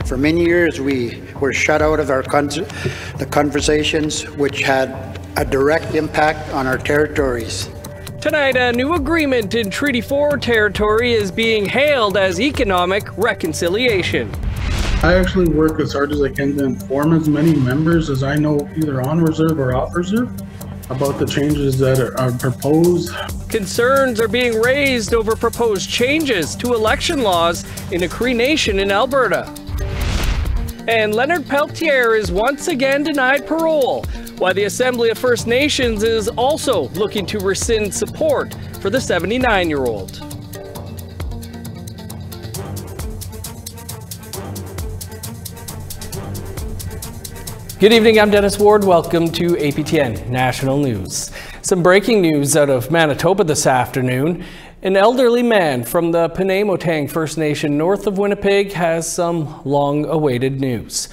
For many years, we were shut out of the conversations which had a direct impact on our territories. Tonight, a new agreement in Treaty 4 territory is being hailed as economic reconciliation. I actually work as hard as I can to inform as many members as I know, either on reserve or off reserve, about the changes that are proposed. Concerns are being raised over proposed changes to election laws in a Cree Nation in Alberta. And Leonard Peltier is once again denied parole, while the Assembly of First Nations is also looking to rescind support for the 79-year-old. Good evening, I'm Dennis Ward. Welcome to APTN National News. Some breaking news out of Manitoba this afternoon. An elderly man from the Penamotang First Nation north of Winnipeg has some long-awaited news.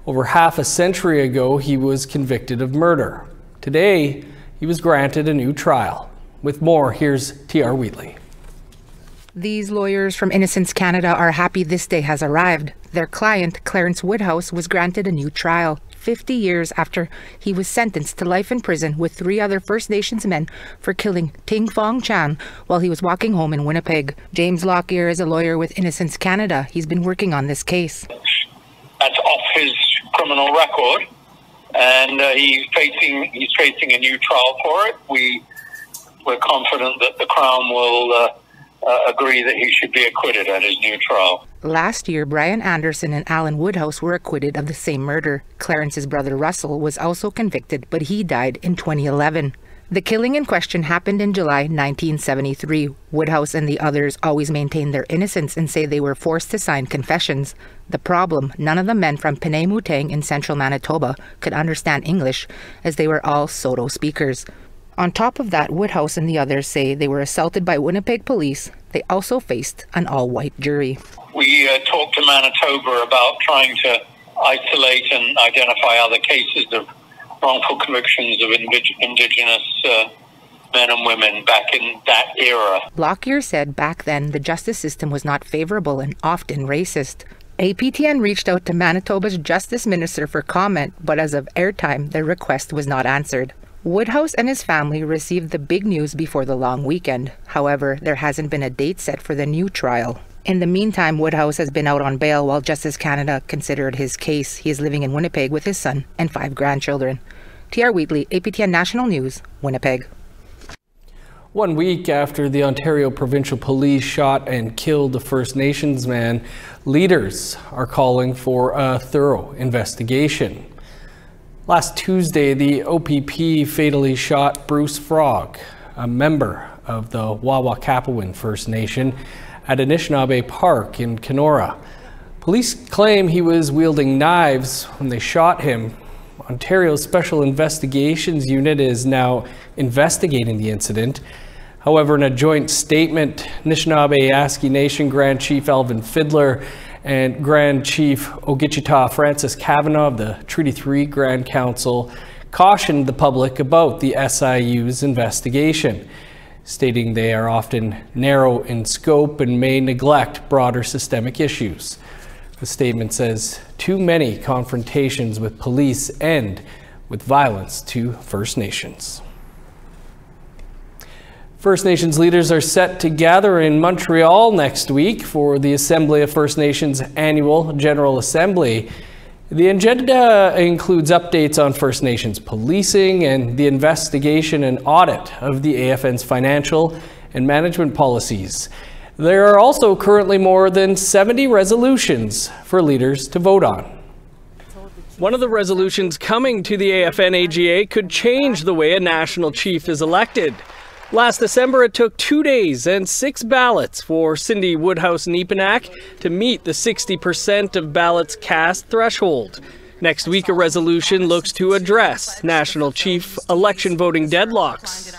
Over half a century ago, he was convicted of murder. Today, he was granted a new trial. With more, here's T.R. Wheatley. These lawyers from Innocence Canada are happy this day has arrived. Their client, Clarence Woodhouse, was granted a new trial 50 years after he was sentenced to life in prison with 3 other First Nations men for killing Ting Fong Chan while he was walking home in Winnipeg. James Lockyer is a lawyer with Innocence Canada. He's been working on this case. That's off his criminal record, and he's facing a new trial for it. We're confident that the Crown will agree that he should be acquitted at his new trial. Last year, Brian Anderson and Alan Woodhouse were acquitted of the same murder. Clarence's brother Russell was also convicted, but he died in 2011. The killing in question happened in July 1973. Woodhouse and the others always maintain their innocence and say they were forced to sign confessions. The problem, none of the men from Penamotang in central Manitoba could understand English, as they were all Saulteaux speakers. On top of that, Woodhouse and the others say they were assaulted by Winnipeg police. They also faced an all-white jury. We talked to Manitoba about trying to isolate and identify other cases of wrongful convictions of Indigenous men and women back in that era. Lockyer said back then the justice system was not favorable and often racist. APTN reached out to Manitoba's Justice Minister for comment, but as of airtime, their request was not answered. Woodhouse and his family received the big news before the long weekend. However, there hasn't been a date set for the new trial. In the meantime, Woodhouse has been out on bail while Justice Canada considered his case. He is living in Winnipeg with his son and 5 grandchildren. T.R. Wheatley, APTN National News, Winnipeg. 1 week after the Ontario Provincial Police shot and killed a First Nations man, leaders are calling for a thorough investigation. Last Tuesday, the OPP fatally shot Bruce Frog, a member of the Wawakapawin First Nation, at Anishinaabe Park in Kenora. Police claim he was wielding knives when they shot him. Ontario's Special Investigations Unit is now investigating the incident. However, in a joint statement, Anishinaabe-Aski Nation Grand Chief Alvin Fiddler and Grand Chief Ogichita Francis Kavanagh of the Treaty 3 Grand Council cautioned the public about the SIU's investigation, stating they are often narrow in scope and may neglect broader systemic issues. The statement says too many confrontations with police end with violence to First Nations. First Nations leaders are set to gather in Montreal next week for the Assembly of First Nations Annual General Assembly. The agenda includes updates on First Nations policing and the investigation and audit of the AFN's financial and management policies. There are also currently more than 70 resolutions for leaders to vote on. One of the resolutions coming to the AFN AGA could change the way a national chief is elected. Last December, it took 2 days and 6 ballots for Cindy Woodhouse-Nepenak to meet the 60% of ballots cast threshold. Next week, a resolution looks to address national chief election voting deadlocks.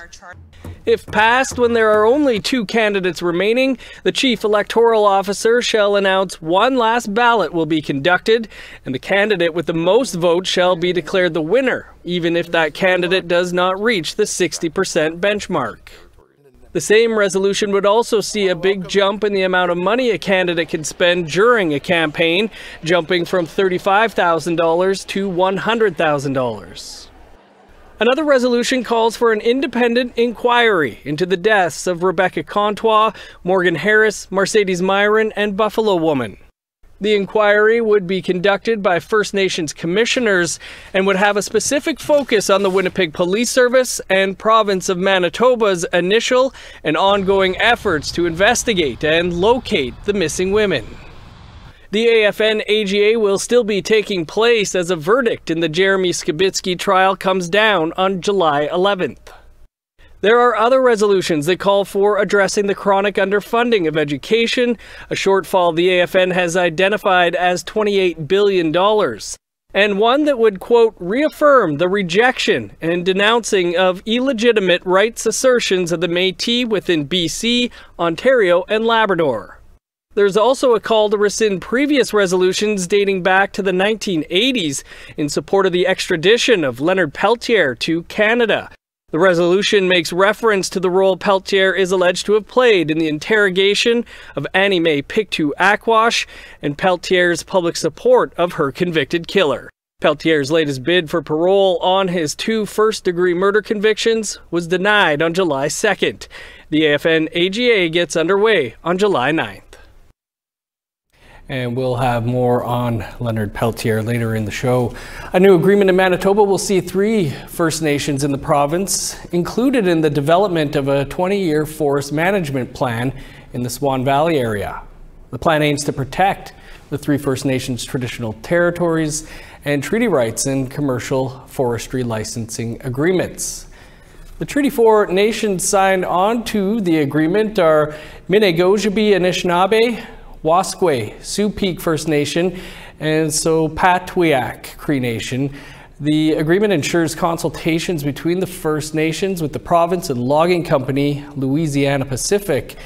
If passed, when there are only 2 candidates remaining, the chief electoral officer shall announce one last ballot will be conducted, and the candidate with the most votes shall be declared the winner, even if that candidate does not reach the 60% benchmark. The same resolution would also see a big jump in the amount of money a candidate can spend during a campaign, jumping from $35,000 to $100,000. Another resolution calls for an independent inquiry into the deaths of Rebecca Comtois, Morgan Harris, Mercedes Myron, and Buffalo Woman. The inquiry would be conducted by First Nations commissioners and would have a specific focus on the Winnipeg Police Service and province of Manitoba's initial and ongoing efforts to investigate and locate the missing women. The AFN AGA will still be taking place as a verdict in the Jeremy Skibitsky trial comes down on July 11th. There are other resolutions that call for addressing the chronic underfunding of education, a shortfall the AFN has identified as $28 billion, and one that would, quote, reaffirm the rejection and denouncing of illegitimate rights assertions of the Métis within BC, Ontario, and Labrador. There's also a call to rescind previous resolutions dating back to the 1980s in support of the extradition of Leonard Peltier to Canada. The resolution makes reference to the role Peltier is alleged to have played in the interrogation of Annie Mae Pictou Aquash and Peltier's public support of her convicted killer. Peltier's latest bid for parole on his 2 first-degree murder convictions was denied on July 2nd. The AFN AGA gets underway on July 9th. And we'll have more on Leonard Peltier later in the show. A new agreement in Manitoba will see 3 First Nations in the province included in the development of a 20-year forest management plan in the Swan Valley area. The plan aims to protect the 3 First Nations traditional territories and treaty rights in commercial forestry licensing agreements. The Treaty 4 nations signed on to the agreement are Minnegojubi Anishinaabe, Waskway, Sioux Peak First Nation, and Sopatwiak Cree Nation. The agreement ensures consultations between the First Nations with the province and logging company Louisiana Pacific,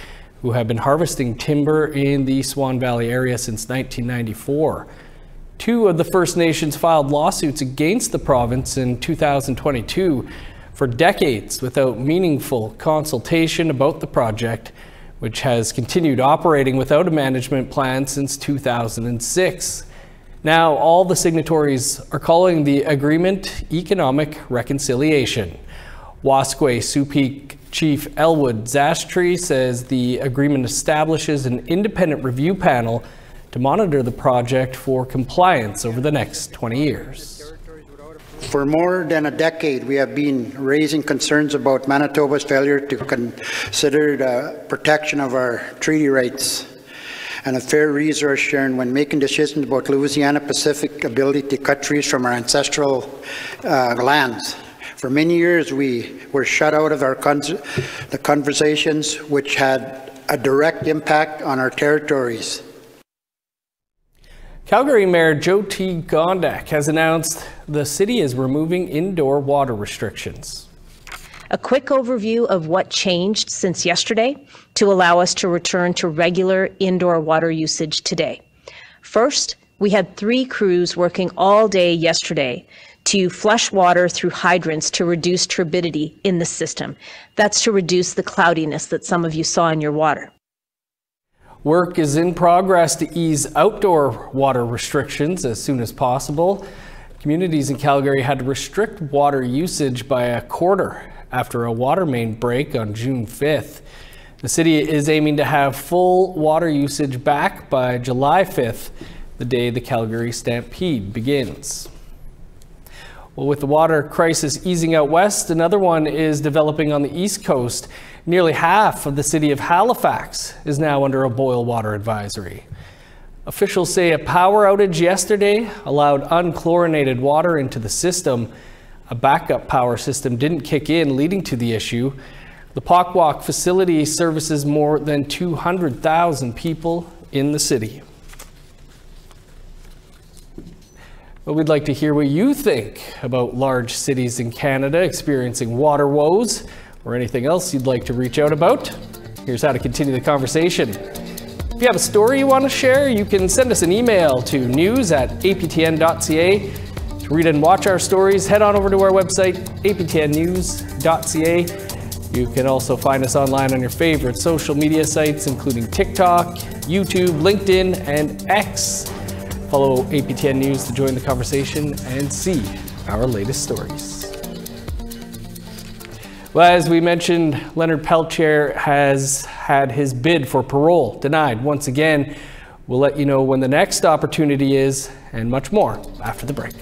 who have been harvesting timber in the Swan Valley area since 1994. 2 of the First Nations filed lawsuits against the province in 2022 for decades without meaningful consultation about the project, which has continued operating without a management plan since 2006. Now, all the signatories are calling the agreement economic reconciliation. Waskway Sioux Peak Chief Elwood Zastry says the agreement establishes an independent review panel to monitor the project for compliance over the next 20 years. For more than a decade, we have been raising concerns about Manitoba's failure to consider the protection of our treaty rights and a fair resource sharing when making decisions about Louisiana Pacific ability to cut trees from our ancestral lands. For many years, we were shut out of the conversations which had a direct impact on our territories. Calgary Mayor Joe T. Gondak has announced the city is removing indoor water restrictions. A quick overview of what changed since yesterday to allow us to return to regular indoor water usage today. First, we had 3 crews working all day yesterday to flush water through hydrants to reduce turbidity in the system. That's to reduce the cloudiness that some of you saw in your water. Work is in progress to ease outdoor water restrictions as soon as possible. Communities in Calgary had to restrict water usage by a quarter after a water main break on June 5th. The city is aiming to have full water usage back by July 5th, the day the Calgary Stampede begins. Well, with the water crisis easing out west, another one is developing on the east coast. Nearly half of the city of Halifax is now under a boil water advisory. Officials say a power outage yesterday allowed unchlorinated water into the system. A backup power system didn't kick in, leading to the issue. The Pockwalk facility services more than 200,000 people in the city. Well, we'd like to hear what you think about large cities in Canada experiencing water woes, or anything else you'd like to reach out about. Here's how to continue the conversation. If you have a story you want to share, you can send us an email to news@aptn.ca. To read and watch our stories, head on over to our website, aptnnews.ca. You can also find us online on your favorite social media sites, including TikTok, YouTube, LinkedIn, and X. Follow APTN News to join the conversation and see our latest stories. Well, as we mentioned, Leonard Peltier has had his bid for parole denied once again. We'll let you know when the next opportunity is, and much more after the break.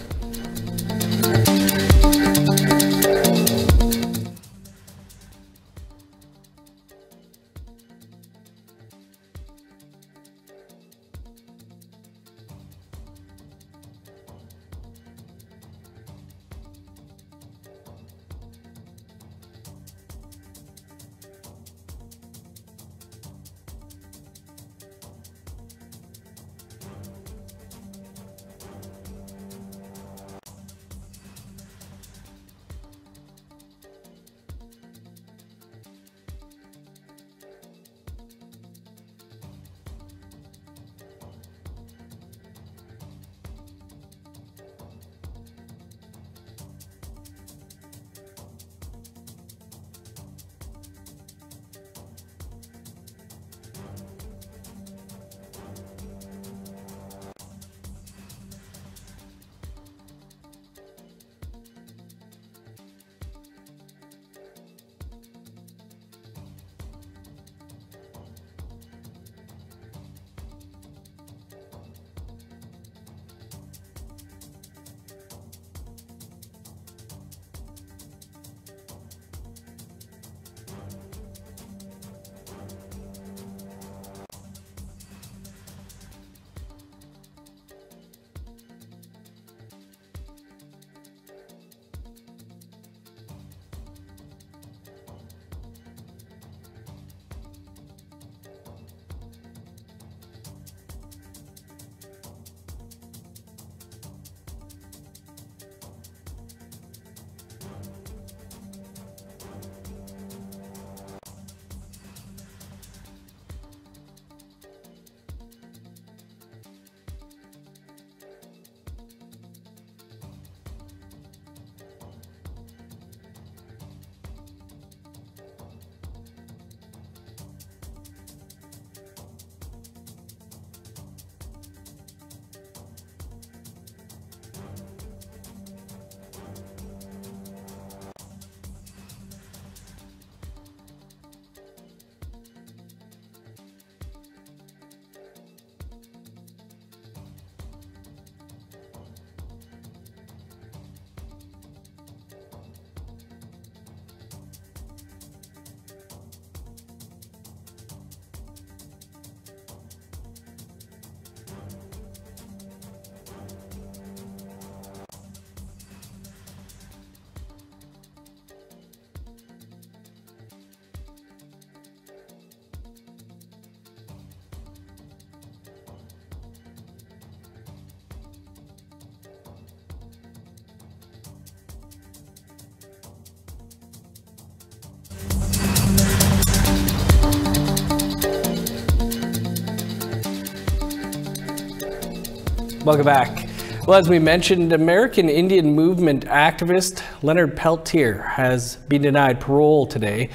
Welcome back. Well, as we mentioned, American Indian Movement activist Leonard Peltier has been denied parole today.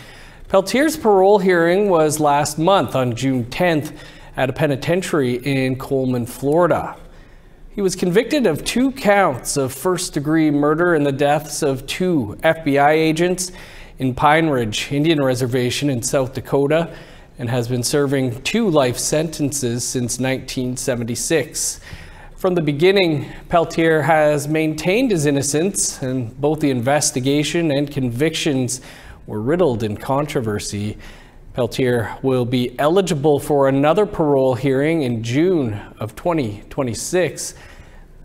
Peltier's parole hearing was last month on June 10th at a penitentiary in Coleman, Florida. He was convicted of 2 counts of first-degree murder in the deaths of 2 FBI agents in Pine Ridge Indian Reservation in South Dakota and has been serving 2 life sentences since 1976. From the beginning, Peltier has maintained his innocence, and both the investigation and convictions were riddled in controversy. Peltier will be eligible for another parole hearing in June of 2026,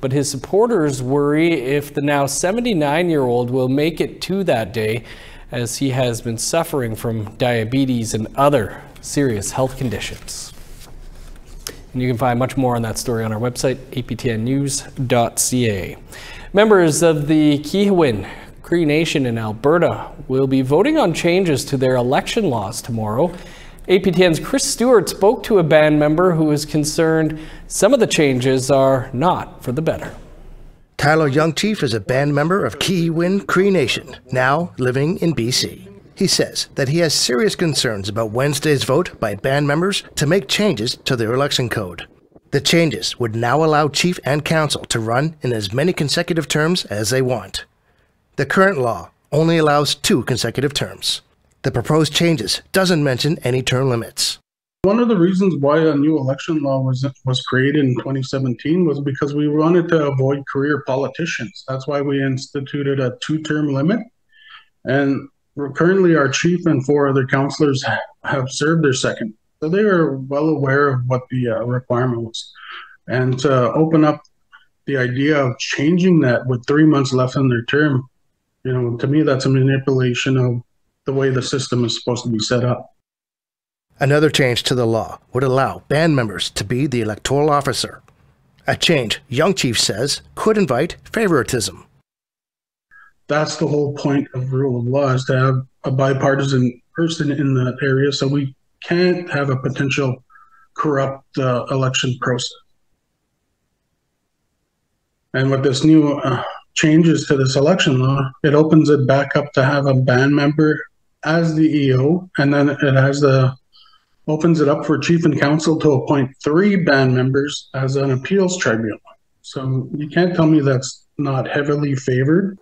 but his supporters worry if the now 79-year-old will make it to that day, as he has been suffering from diabetes and other serious health conditions. And you can find much more on that story on our website, aptnnews.ca. Members of the Kihewin Cree Nation in Alberta will be voting on changes to their election laws tomorrow. APTN's Chris Stewart spoke to a band member who is concerned some of the changes are not for the better. Tyler Youngchief is a band member of Kihewin Cree Nation, now living in BC. He says that he has serious concerns about Wednesday's vote by band members to make changes to their election code. The changes would now allow chief and council to run in as many consecutive terms as they want. The current law only allows 2 consecutive terms. The proposed changes doesn't mention any term limits. One of the reasons why a new election law was created in 2017 was because we wanted to avoid career politicians. That's why we instituted a 2-term limit. And currently our chief and 4 other councillors have served their second. So they are well aware of what the requirement was. And to open up the idea of changing that with 3 months left in their term, to me, that's a manipulation of the way the system is supposed to be set up. Another change to the law would allow band members to be the electoral officer. A change Young Chief says could invite favoritism. That's the whole point of rule of law, is to have a bipartisan person in that area, so we can't have a potential corrupt election process. And with this new changes to this election law, it opens it back up to have a band member as the EO, and then it opens it up for chief and council to appoint 3 band members as an appeals tribunal. So you can't tell me that's not heavily favored.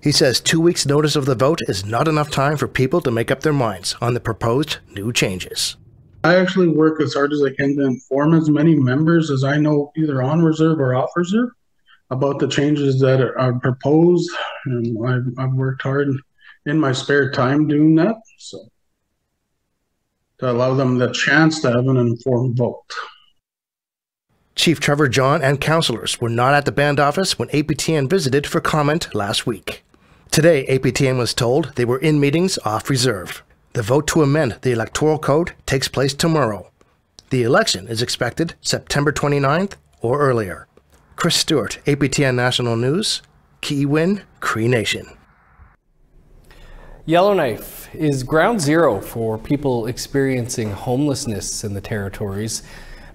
He says 2 weeks' notice of the vote is not enough time for people to make up their minds on the proposed new changes. I actually work as hard as I can to inform as many members as I know, either on reserve or off reserve, about the changes that are proposed. And I've worked hard in my spare time doing that, so to allow them the chance to have an informed vote. Chief Trevor John and councillors were not at the band office when APTN visited for comment last week. Today, APTN was told they were in meetings off reserve. The vote to amend the electoral code takes place tomorrow. The election is expected September 29th or earlier. Chris Stewart, APTN National News, Kiiwin, Cree Nation. Yellowknife is ground zero for people experiencing homelessness in the territories,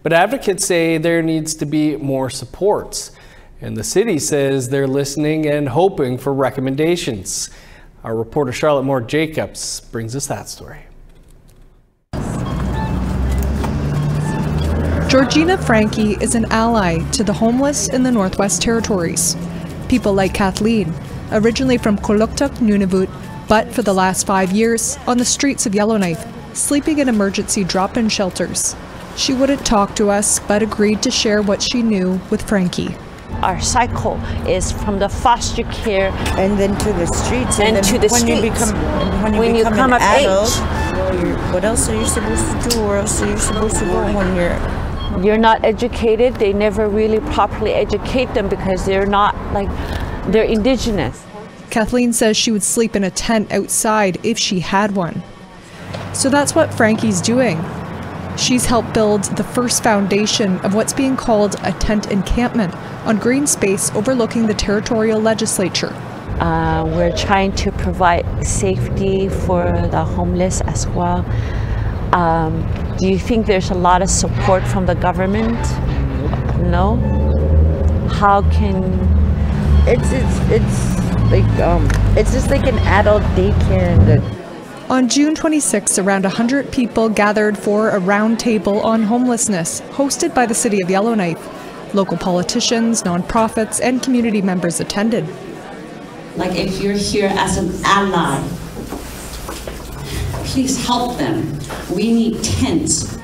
but advocates say there needs to be more supports, and the city says they're listening and hoping for recommendations. Our reporter Charlotte Moore-Jacobs brings us that story. Georgina Frankie is an ally to the homeless in the Northwest Territories. People like Kathleen, originally from Kuluktuk, Nunavut, but for the last 5 years on the streets of Yellowknife, sleeping in emergency drop-in shelters. She wouldn't talk to us, but agreed to share what she knew with Frankie. Our cycle is from the foster care and then to the streets. And to the streets. When you become an adult, what else are you supposed to do? Where else are you supposed to go when you're not educated? They never really properly educate them because they're indigenous. Kathleen says she would sleep in a tent outside if she had one. So that's what Frankie's doing. She's helped build the first foundation of what's being called a tent encampment on green space overlooking the territorial legislature. We're trying to provide safety for the homeless as well. Do you think there's a lot of support from the government? No? How can... It's just like an adult daycare. On June 26, around 100 people gathered for a round table on homelessness, hosted by the City of Yellowknife. Local politicians, nonprofits, and community members attended. Like, if you're here as an ally, please help them. We need tents.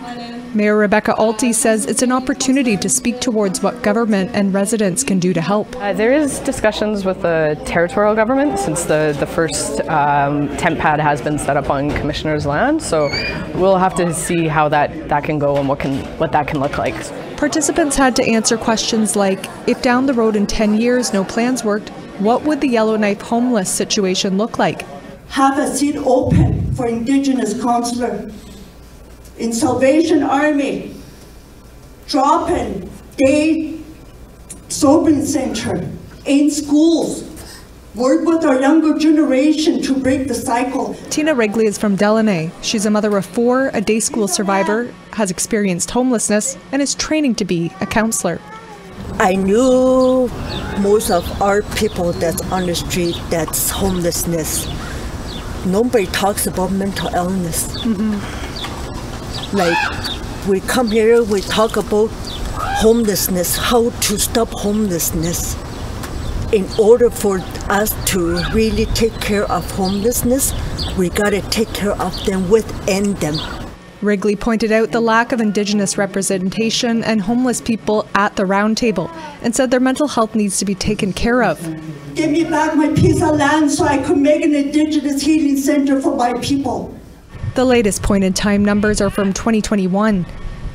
Mayor Rebecca Alty says it's an opportunity to speak towards what government and residents can do to help. There is discussions with the territorial government since the first tent pad has been set up on Commissioner's land. So we'll have to see how that can go and what that can look like. Participants had to answer questions like, if down the road in 10 years no plans worked, what would the Yellowknife homeless situation look like? Have a seat open for Indigenous counselor. In Salvation Army, drop-in day sobering center, in schools, work with our younger generation to break the cycle. Tina Wrigley is from Delaney. She's a mother of 4, a day school survivor, has experienced homelessness, and is training to be a counselor. I knew most of our people that's on the street, that's homelessness. nobody talks about mental illness. Like, we come here, we talk about homelessness, how to stop homelessness. In order for us to really take care of homelessness, we gotta take care of them within them. Wrigley pointed out the lack of Indigenous representation and homeless people at the roundtable and said their mental health needs to be taken care of. Give me back my piece of land so I could make an Indigenous healing center for my people. The latest point-in-time numbers are from 2021.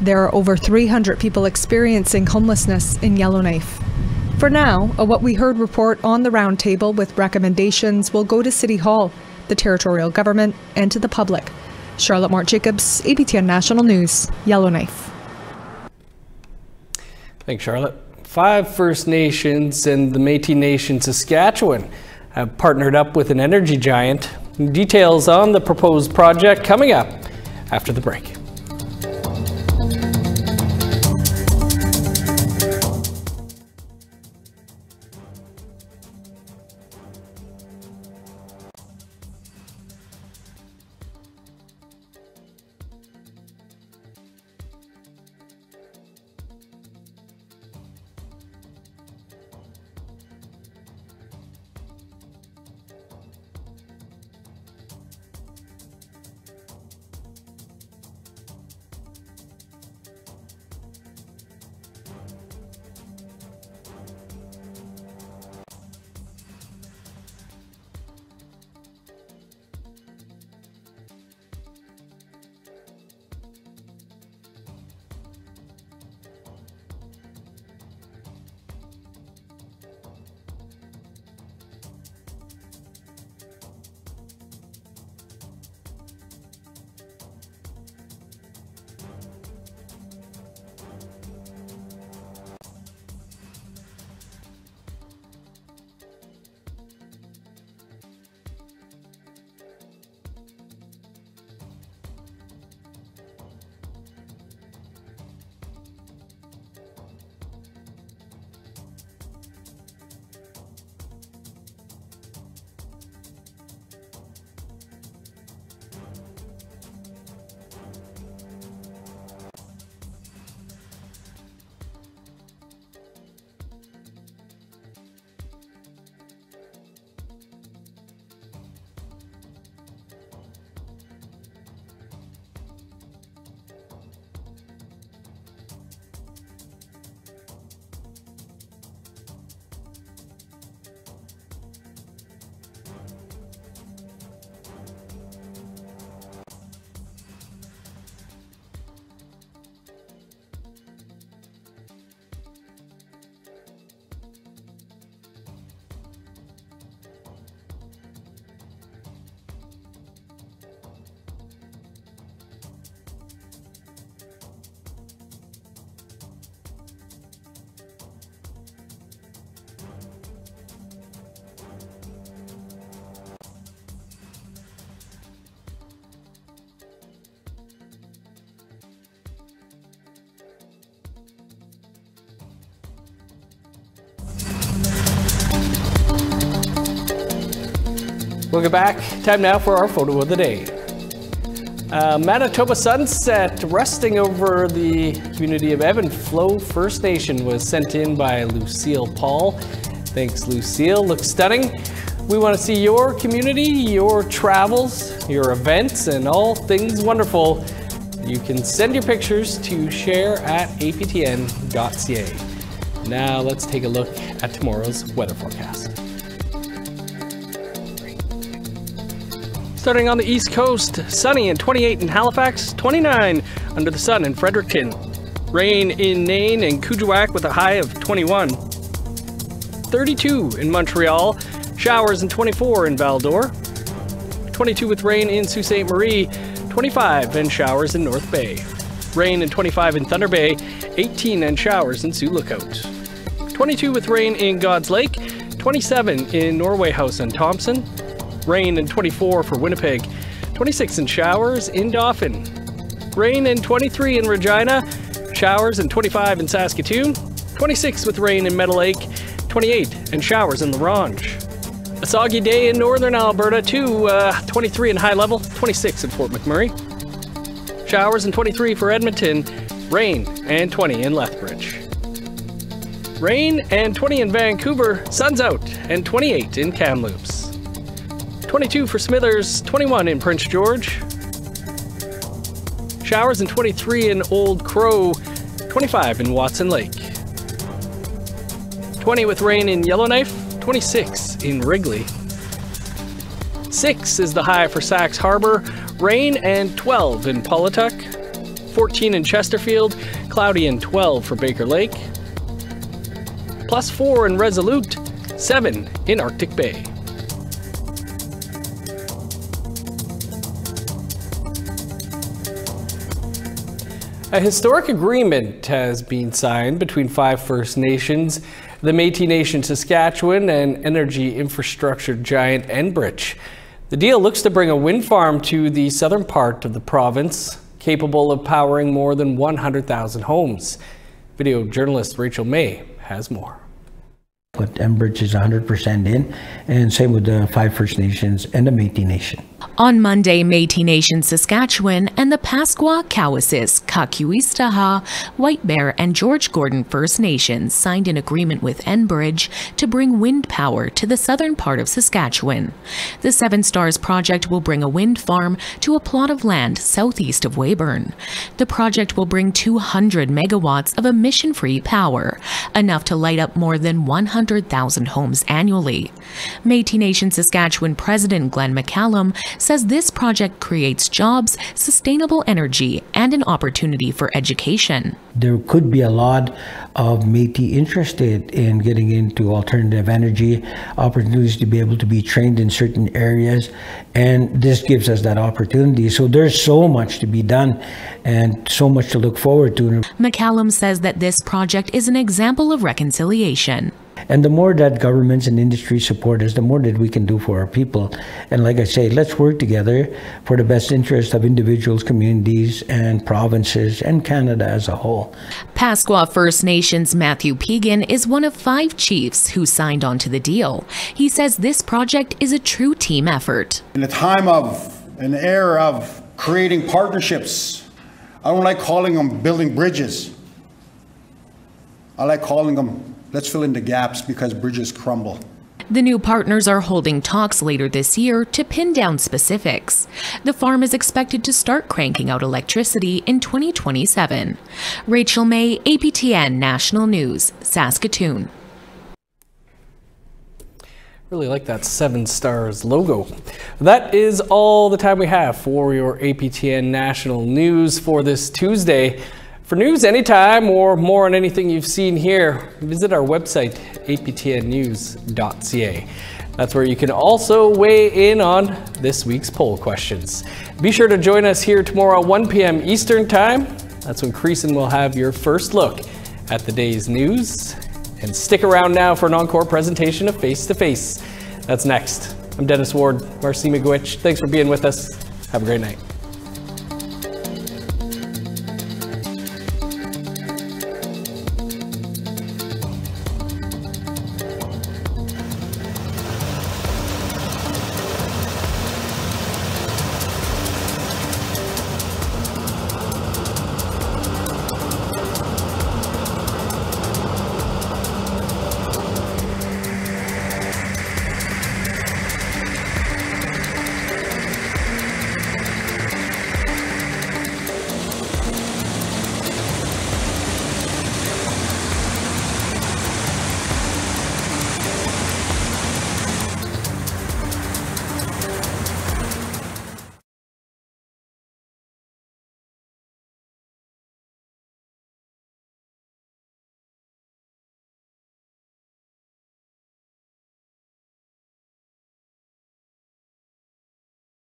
There are over 300 people experiencing homelessness in Yellowknife. For now, a What We Heard report on the roundtable with recommendations will go to City Hall, the territorial government, and to the public. Charlotte Mort-Jacobs, APTN National News, Yellowknife. Thanks, Charlotte. 5 First Nations and the Métis Nation Saskatchewan have partnered up with an energy giant. Details on the proposed project coming up after the break. Welcome back. Time now for our photo of the day. Manitoba sunset resting over the community of Ebb and Flow First Nation was sent in by Lucille Paul. Thanks, Lucille. Looks stunning. We want to see your community, your travels, your events, and all things wonderful. You can send your pictures to share@aptn.ca. Now let's take a look at tomorrow's weather forecast. Starting on the East Coast, sunny and 28 in Halifax, 29 under the sun in Fredericton. Rain in Nain and Kuujjuaq with a high of 21. 32 in Montreal, showers and 24 in Val-d'Or. 22 with rain in Sault Ste. Marie, 25 and showers in North Bay. Rain and 25 in Thunder Bay, 18 and showers in Sioux Lookout. 22 with rain in God's Lake, 27 in Norway House and Thompson. Rain and 24 for Winnipeg, 26 and showers in Dauphin. Rain and 23 in Regina, showers and 25 in Saskatoon. 26 with rain in Meadow Lake, 28 and showers in La Ronge. A soggy day in northern Alberta, 23 in High Level, 26 in Fort McMurray. Showers and 23 for Edmonton, rain and 20 in Lethbridge. Rain and 20 in Vancouver, sun's out and 28 in Kamloops. 22 for Smithers, 21 in Prince George. Showers and 23 in Old Crow, 25 in Watson Lake. 20 with rain in Yellowknife, 26 in Wrigley. 6 is the high for Sax Harbor, rain and 12 in Paulatuck. 14 in Chesterfield, cloudy and 12 for Baker Lake. +4 in Resolute, 7 in Arctic Bay. A historic agreement has been signed between 5 First Nations, the Métis Nation Saskatchewan, and energy infrastructure giant Enbridge. The deal looks to bring a wind farm to the southern part of the province, capable of powering more than 100,000 homes. Video journalist Rachel May has more. But Enbridge is 100% in, and same with the 5 First Nations and the Métis Nation. On Monday, Métis Nation Saskatchewan and the Pasqua, Cowessess, Kakuistaha, White Bear and George Gordon First Nations signed an agreement with Enbridge to bring wind power to the southern part of Saskatchewan. The Seven Stars project will bring a wind farm to a plot of land southeast of Weyburn. The project will bring 200 megawatts of emission-free power, enough to light up more than 100,000 homes annually. Métis Nation Saskatchewan President Glenn McCallum says this project creates jobs, sustainable energy, and an opportunity for education. There could be a lot of Métis interested in getting into alternative energy, opportunities to be able to be trained in certain areas, and this gives us that opportunity. So there's so much to be done and so much to look forward to. McCallum says that this project is an example of reconciliation. And the more that governments and industry support us, the more that we can do for our people. And like I say, let's work together for the best interest of individuals, communities, and provinces, and Canada as a whole. Pasqua First Nations Matthew Pegan is one of 5 chiefs who signed on to the deal. He says this project is a true team effort. In a time of an era of creating partnerships, I don't like calling them building bridges. I like calling them, let's fill in the gaps, because bridges crumble. The new partners are holding talks later this year to pin down specifics. The farm is expected to start cranking out electricity in 2027. Rachel May, APTN National News, Saskatoon. Really like that Seven Stars logo. That is all the time we have for your APTN National News for this Tuesday. For news anytime or more on anything you've seen here, visit our website, aptnnews.ca. That's where you can also weigh in on this week's poll questions. Be sure to join us here tomorrow at 1 p.m. Eastern Time. That's when Creason will have your first look at the day's news. And stick around now for an encore presentation of Face to Face. That's next. I'm Dennis Ward, Marcy Miigwech. Thanks for being with us. Have a great night.